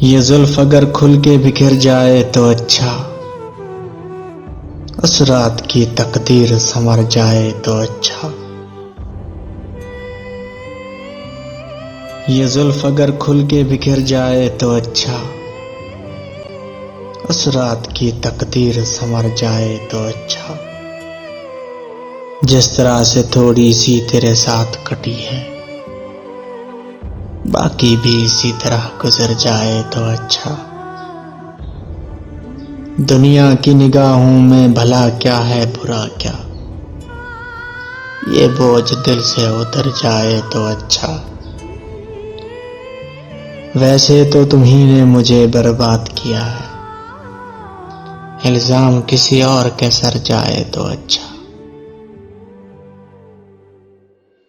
ये जुल्फ अगर खुल के बिखर जाए तो अच्छा, उस रात की तकदीर संवर जाए तो अच्छा। ये जुल्फ अगर खुल के बिखर जाए तो अच्छा, उस रात की तकदीर संवर जाए तो अच्छा। जिस तरह से थोड़ी सी तेरे साथ कटी है, बाकी भी इसी तरह गुजर जाए तो अच्छा। दुनिया की निगाहों में भला क्या है बुरा क्या, ये बोझ दिल से उतर जाए तो अच्छा। वैसे तो तुम्ही ने मुझे बर्बाद किया है, इल्जाम किसी और के सर जाए तो अच्छा।